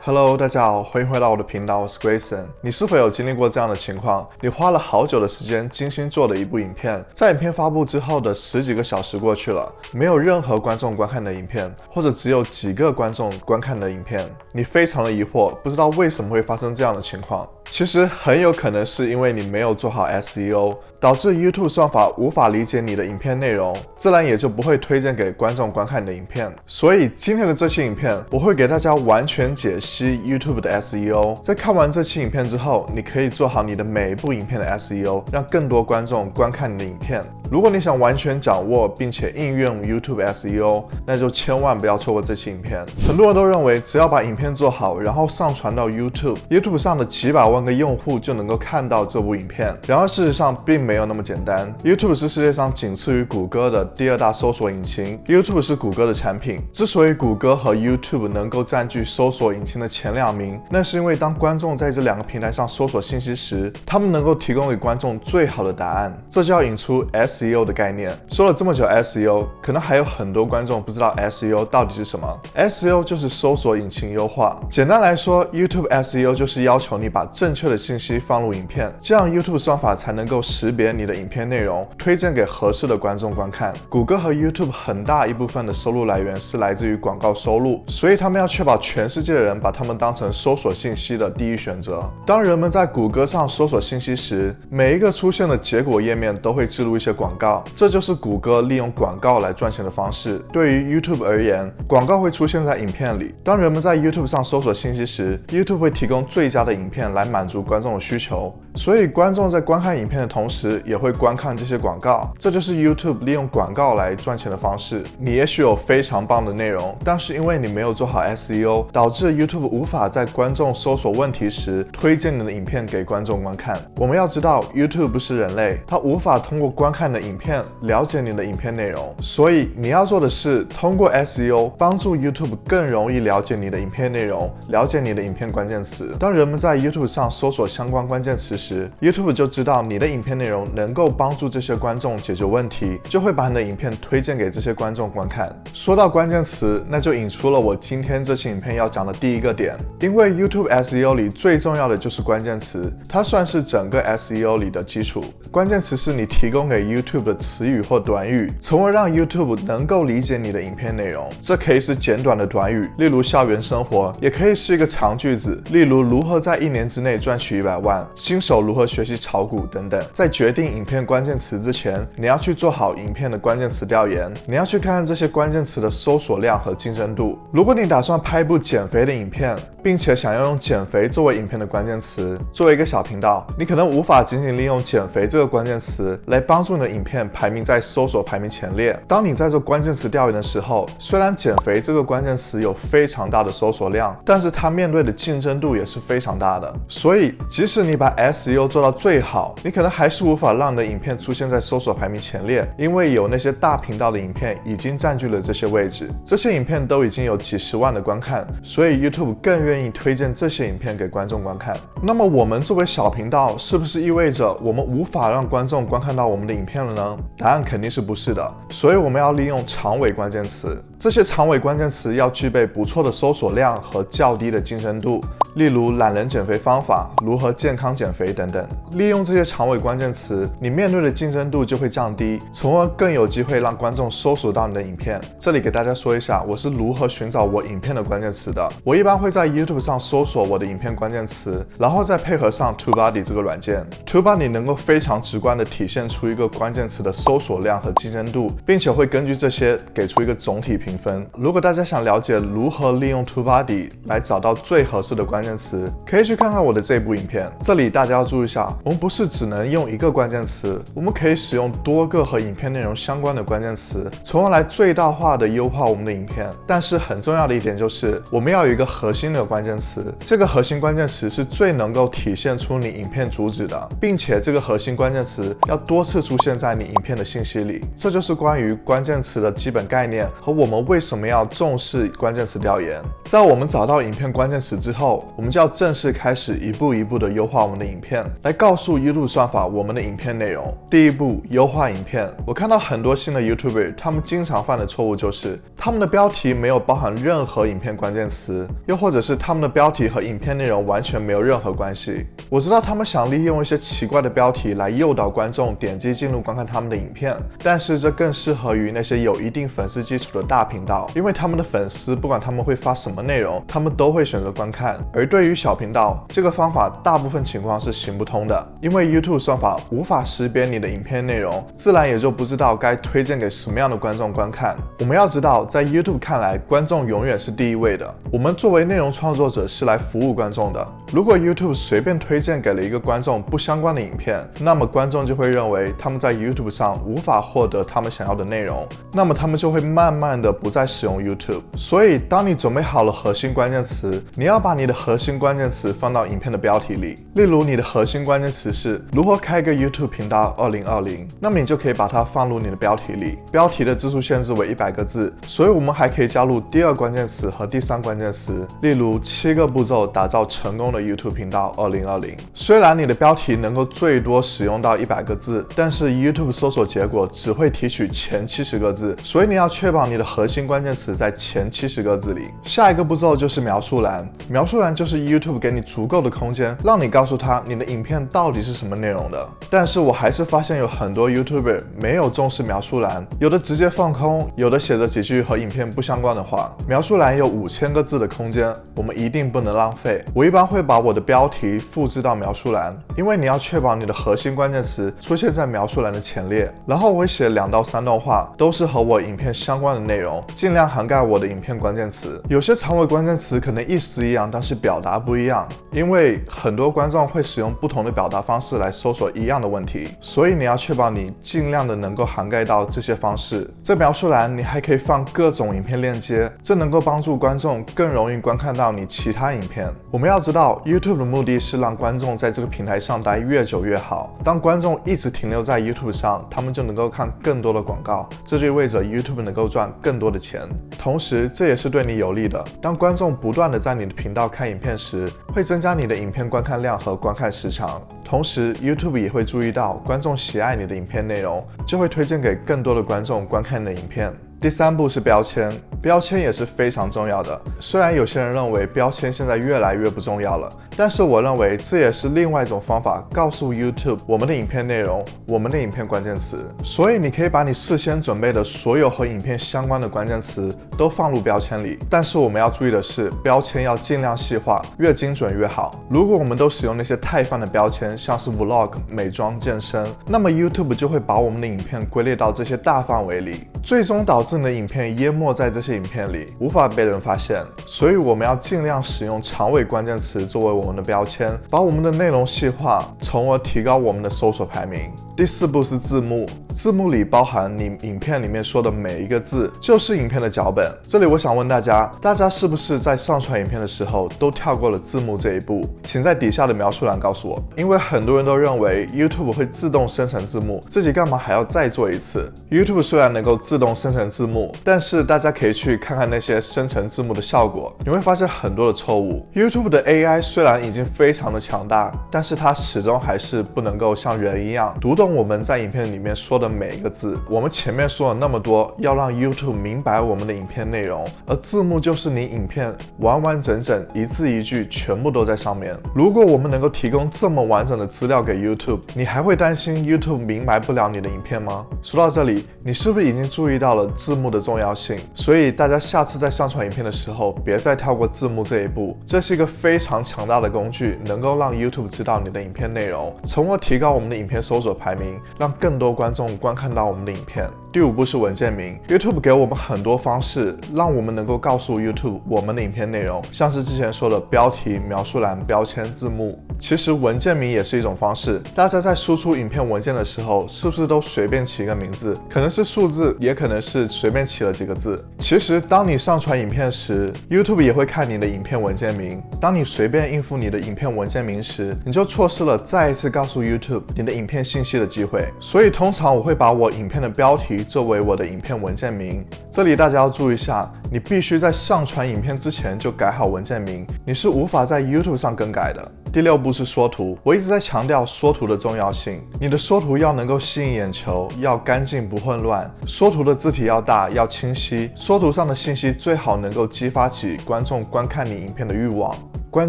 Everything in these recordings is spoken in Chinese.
Hello， 大家好，欢迎回到我的频道，我是 Grayson。你是否有经历过这样的情况？你花了好久的时间精心做的一部影片，在影片发布之后的10几个小时过去了，没有任何观众观看的影片，或者只有几个观众观看的影片，你非常的疑惑，不知道为什么会发生这样的情况。其实很有可能是因为你没有做好 SEO， 导致 YouTube 算法无法理解你的影片内容，自然也就不会推荐给观众观看你的影片。所以今天的这期影片，我会给大家完全解析 YouTube 的 SEO。在看完这期影片之后，你可以做好你的每一部影片的 SEO， 让更多观众观看你的影片。如果你想完全掌握并且应用 YouTube SEO， 那就千万不要错过这期影片。很多人都认为只要把影片做好，然后上传到 YouTube 上的几百万个用户就能够看到这部影片。然而事实上并没有那么简单。YouTube 是世界上仅次于谷歌的第2大搜索引擎， YouTube 是谷歌的产品。之所以谷歌和 YouTube 能够占据搜索引擎的前2名，那是因为当观众在这2个平台上搜索信息时，他们能够提供给观众最好的答案。这就要引出 SEO 的概念。说了这么久 SEO， 可能还有很多观众不知道 SEO 到底是什么。SEO 就是搜索引擎优化。简单来说， YouTube SEO 就是要求你把正确的信息放入影片，这样 YouTube 算法才能够识别你的影片内容，推荐给合适的观众观看。谷歌和 YouTube 很大一部分的收入来源是来自于广告收入，所以他们要确保全世界的人把他们当成搜索信息的第一选择。当人们在谷歌上搜索信息时，每一个出现的结果页面都会植入一些广告，这就是谷歌利用广告来赚钱的方式。对于 YouTube 而言，广告会出现在影片里。当人们在 YouTube 上搜索信息时， YouTube 会提供最佳的影片来满足观众的需求，所以观众在观看影片的同时也会观看这些广告，这就是 YouTube 利用广告来赚钱的方式。你也许有非常棒的内容，但是因为你没有做好 SEO， 导致 YouTube 无法在观众搜索问题时推荐你的影片给观众观看。我们要知道 YouTube 不是人类，它无法通过观看的影片了解你的影片内容，所以你要做的是通过 SEO 帮助 YouTube 更容易了解你的影片内容，了解你的影片关键词。当人们在 YouTube 上搜索相关关键词时， YouTube 就知道你的影片内容能够帮助这些观众解决问题，就会把你的影片推荐给这些观众观看。说到关键词，那就引出了我今天这期影片要讲的第一个点。因为 YouTube SEO 里最重要的就是关键词，它算是整个 SEO 里的基础。关键词是你提供给 YouTube 的词语或短语，从而让 YouTube 能够理解你的影片内容。这可以是简短的短语，例如校园生活，也可以是一个长句子，例如如何在1年之内赚取100万，新手如何学习炒股等等。在决定影片关键词之前，你要去做好影片的关键词调研，你要去看看这些关键词的搜索量和竞争度。如果你打算拍一部减肥的影片，并且想要用减肥作为影片的关键词，作为一个小频道，你可能无法仅仅利用减肥这个关键词来帮助你的影片排名在搜索排名前列。当你在做关键词调研的时候，虽然减肥这个关键词有非常大的搜索量，但是它面对的竞争度也是非常大的。所以即使你把 SEO 做到最好，你可能还是无法让你的影片出现在搜索排名前列，因为有那些大频道的影片已经占据了这些位置，这些影片都已经有几十万的观看，所以 YouTube 更愿意推荐这些影片给观众观看。那么我们作为小频道，是不是意味着我们无法让观众观看到我们的影片了呢？答案肯定是不是的。所以我们要利用长尾关键词，这些长尾关键词要具备不错的搜索量和较低的竞争度，例如懒人减肥方法、如何健康减肥等等。利用这些长尾关键词，你面对的竞争度就会降低，从而更有机会让观众搜索到你的影片。这里给大家说一下我是如何寻找我影片的关键词的。我一般会在 YouTube 上搜索我的影片关键词，然后再配合上 TubeBuddy 这个软件。TubeBuddy 能够非常直观地体现出一个关键词的搜索量和竞争度，并且会根据这些给出一个总体评分。如果大家想了解如何利用 TubeBuddy 来找到最合适的关键词，可以去看看我的这部影片。这里大家要注意一下，我们不是只能用一个关键词，我们可以使用多个和影片内容相关的关键词，从而来最大化的优化我们的影片。但是很重要的一点就是，我们要有一个核心的关键词，这个核心关键词是最能够体现出你影片主旨的，并且这个核心关键词要多次出现在你影片的信息里。这就是关于关键词的基本概念和我们为什么要重视关键词调研。在我们找到影片关键词之后，我们就要正式开始一步一步的优化我们的影片，来告诉 YouTube 算法我们的影片内容。第一步，优化影片。我看到很多新的 YouTuber， 他们经常犯的错误就是他们的标题没有包含任何影片关键词，又或者是他们的标题和影片内容完全没有任何关系。我知道他们想利用一些奇怪的标题来诱导观众点击进入观看他们的影片，但是这更适合于那些有一定粉丝基础的大频道，因为他们的粉丝不管他们会发什么内容，他们都会选择观看。而对于小频道，这个方法大部分情况是行不通的，因为 YouTube 算法无法识别你的影片内容，自然也就不知道该推荐给什么样的观众观看。我们要知道，在 YouTube 看来，观众永远是第一位的，我们作为内容创作者是来服务观众的。如果 YouTube 随便推荐给了一个观众不相关的影片，那么观众就会认为他们在 YouTube 上无法获得他们想要的内容，那么他们就会慢慢的不再使用 YouTube。所以当你准备好了核心关键词，你要把你的核心关键词放到影片的标题里。例如你的核心关键词是如何开个 YouTube 频道2020，那么你就可以把它放入你的标题里，标题的字数限制为100个字。所以我们还可以加入第二关键词和第三关键词，例如7个步骤打造成功的 YouTube 频道2020。虽然你的标题能够最多使用到100个字，但是 YouTube 搜索结果只会提取前70个字，所以你要确保你的核心关键词在前70个字里。下一个步骤就是描述栏，描述栏就是 YouTube 给你足够的空间，让你告诉他你的影片到底是什么内容的。但是我还是发现有很多 YouTuber 没有重视描述栏，有的直接放空，有的写着几句和影片不相关的话。描述栏有5000个字的空间，我们一定不能浪费。我一般会把我的标题复制到描述栏，因为你要确保你的核心关键词出现在描述栏的前列。然后我会写2到3段话，都是和我影片相关的内容，尽量涵盖我的影片关键词。有些长尾关键词可能意思一样，但是表达不一样，因为很多观众会使用不同的表达方式来搜索一样的问题，所以你要确保你尽量的能够涵盖到这些方式。在描述栏你还可以放各种影片链接，这能够帮助观众更容易观看到你其他影片。我们要知道 YouTube 的目的是让观众在这个平台上待越久越好，当观众一直停留在 YouTube 上，他们就能够看更多的广告，这就意味着 YouTube 能够赚更多的钱，同时这也是对你有利的。当观众不断的在你的频道看影片时，会增加你的影片观看量和观看时长，同时 YouTube 也会注意到观众喜爱你的影片内容，就会推荐给更多的观众观看你的影片。第3步是标签，标签也是非常重要的。虽然有些人认为标签现在越来越不重要了，但是我认为这也是另外一种方法，告诉 YouTube 我们的影片内容，我们的影片关键词。所以你可以把你事先准备的所有和影片相关的关键词都放入标签里，但是我们要注意的是，标签要尽量细化，越精准越好。如果我们都使用那些太泛的标签，像是 Vlog、美妆、健身，那么 YouTube 就会把我们的影片归类到这些大范围里，最终导致你的影片淹没在这些影片里，无法被人发现。所以我们要尽量使用长尾关键词作为我们的标签，把我们的内容细化，从而提高我们的搜索排名。第4步是字幕，字幕里包含你影片里面说的每一个字，就是影片的脚本。这里我想问大家是不是在上传影片的时候都跳过了字幕这一步？请在底下的描述栏告诉我，因为很多人都认为 YouTube 会自动生成字幕，自己干嘛还要再做一次？ YouTube 虽然能够自动生成字幕，但是大家可以去看看那些生成字幕的效果，你会发现很多的错误。YouTube 的 AI 虽然已经非常的强大，但是它始终还是不能够像人一样读懂我们在影片里面说的每一个字。我们前面说了那么多，要让 YouTube 明白我们的影片内容，而字幕就是你影片完完整整一字一句全部都在上面。如果我们能够提供这么完整的资料给 YouTube， 你还会担心 YouTube 明白不了你的影片吗？说到这里，你是不是已经注意到了字幕的重要性？所以大家下次在上传影片的时候，别再跳过字幕这一步，这是一个非常强大的工具，能够让 YouTube 知道你的影片内容，从而提高我们的影片搜索排名，让更多观众观看到我们的影片。第5步是文件名， YouTube 给我们很多方式，让我们能够告诉 YouTube 我们的影片内容，像是之前说的标题、描述栏、标签、字幕。其实文件名也是一种方式，大家在输出影片文件的时候，是不是都随便起一个名字？可能是数字，也可能是随便起了几个字。其实当你上传影片时， YouTube 也会看你的影片文件名。当你随便应付你的影片文件名时，你就错失了再一次告诉 YouTube 你的影片信息的机会。所以通常我会把我影片的标题作为我的影片文件名。这里大家要注意一下，你必须在上传影片之前就改好文件名，你是无法在 YouTube 上更改的。第6步是缩图，我一直在强调缩图的重要性。你的缩图要能够吸引眼球，要干净不混乱，缩图的字体要大，要清晰，缩图上的信息最好能够激发起观众观看你影片的欲望。观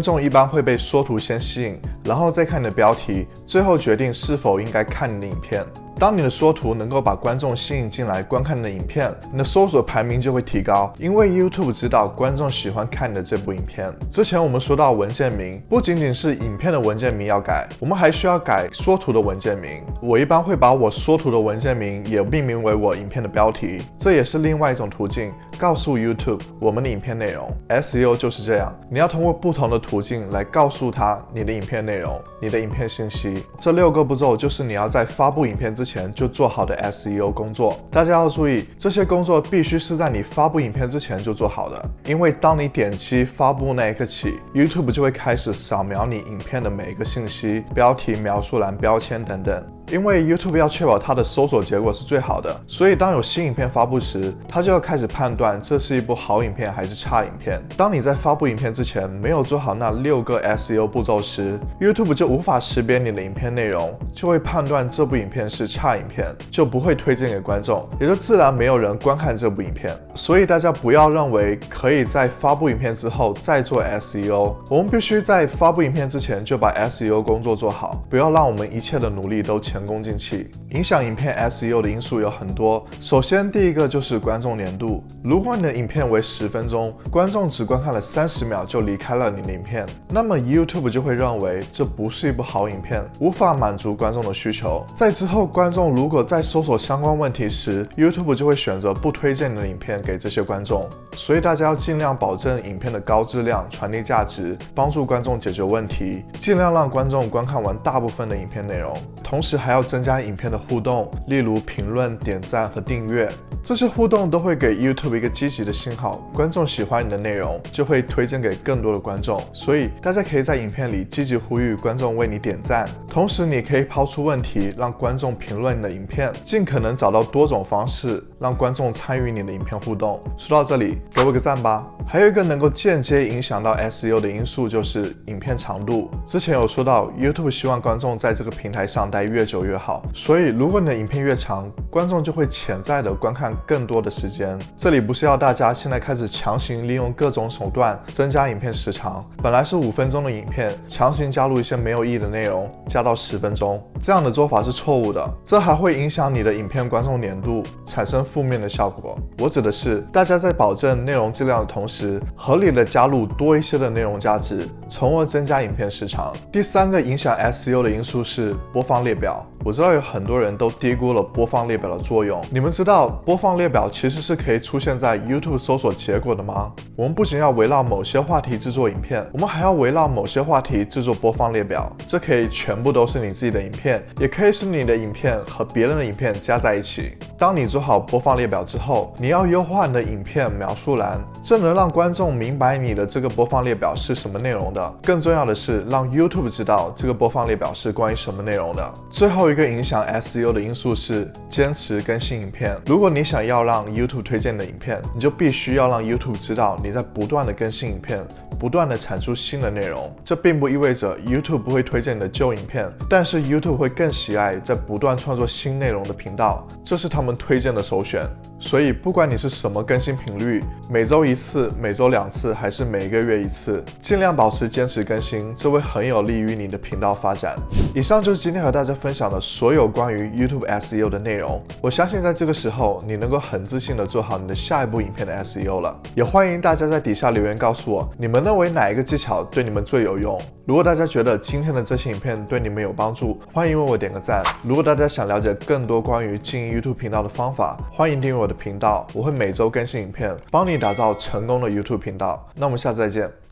众一般会被缩图先吸引，然后再看你的标题，最后决定是否应该看你的影片。当你的缩图能够把观众吸引进来观看你的影片，你的搜索排名就会提高，因为 YouTube 知道观众喜欢看你的这部影片。之前我们说到文件名，不仅仅是影片的文件名要改，我们还需要改缩图的文件名。我一般会把我缩图的文件名也命名为我影片的标题，这也是另外一种途径，告诉 YouTube 我们的影片内容。SEO 就是这样，你要通过不同的途径来告诉他你的影片内容，你的影片信息。这6个步骤就是你要在发布影片之前就做好的 SEO 工作。大家要注意，这些工作必须是在你发布影片之前就做好的，因为当你点击发布那一刻起， YouTube 就会开始扫描你影片的每一个信息，标题、描述栏、标签等等。因为 YouTube 要确保它的搜索结果是最好的，所以当有新影片发布时，它就要开始判断这是一部好影片还是差影片。当你在发布影片之前没有做好那6个 SEO 步骤时， YouTube 就无法识别你的影片内容，就会判断这部影片是差影片，就不会推荐给观众，也就自然没有人观看这部影片。所以大家不要认为可以在发布影片之后再做 SEO， 我们必须在发布影片之前就把 SEO 工作做好，不要让我们一切的努力都前功尽弃。影响影片 SEO 的因素有很多，首先第一个就是观众粘度。如果你的影片为10分钟，观众只观看了30秒就离开了你的影片，那么 YouTube 就会认为这不是一部好影片，无法满足观众的需求。在之后观众如果在搜索相关问题时， YouTube 就会选择不推荐你的影片给这些观众。所以大家要尽量保证影片的高质量，传递价值，帮助观众解决问题，尽量让观众观看完大部分的影片内容，同时还要增加影片的互动，例如评论、点赞和订阅。这些互动都会给 YouTube 一个积极的信号，观众喜欢你的内容，就会推荐给更多的观众。所以大家可以在影片里积极呼吁观众为你点赞，同时你可以抛出问题，让观众评论你的影片，尽可能找到多种方式让观众参与你的影片互动。说到这里，给我个赞吧。还有一个能够间接影响到 SEO 的因素就是影片长度。之前有说到 YouTube 希望观众在这个平台上待越久越好，所以如果你的影片越长，观众就会潜在的观看更多的时间。这里不是要大家现在开始强行利用各种手段增加影片时长，本来是5分钟的影片，强行加入一些没有意义的内容，加到10分钟，这样的做法是错误的，这还会影响你的影片观众粘度，产生负面的效果。我指的是大家在保证内容质量的同时，合理的加入多一些的内容价值，从而增加影片时长。第3个影响 SEO 的因素是播放列表。我知道有很多人都低估了播放列表的作用。你们知道播放列表其实是可以出现在 YouTube 搜索结果的吗？我们不仅要围绕某些话题制作影片，我们还要围绕某些话题制作播放列表。这可以全部都是你自己的影片，也可以是你的影片和别人的影片加在一起。当你做好播放列表之后，你要优化你的影片描述栏，这能让观众明白你的这个播放列表是什么内容的。更重要的是，让 YouTube 知道这个播放列表是关于什么内容的。最后一个影响 SEO 的因素是坚持更新影片。如果你想要让 YouTube 推荐你的影片，你就必须要让 YouTube 知道你在不断的更新影片，不断的产出新的内容。这并不意味着 YouTube 不会推荐你的旧影片，但是 YouTube 会更喜爱在不断创作新内容的频道，这是他们推荐的首选。所以不管你是什么更新频率，每周1次、每周2次，还是每个月1次，尽量保持坚持更新，这会很有利于你的频道发展。以上就是今天和大家分享的所有关于 YouTube SEO 的内容。我相信在这个时候，你能够很自信的做好你的下一部影片的 SEO 了。也欢迎大家在底下留言告诉我，你们认为哪一个技巧对你们最有用？如果大家觉得今天的这些影片对你们有帮助，欢迎为我点个赞。如果大家想了解更多关于经营 YouTube 频道的方法，欢迎订阅我的频道，我会每周更新影片，帮你打造成功的 YouTube 频道。那我们下次再见。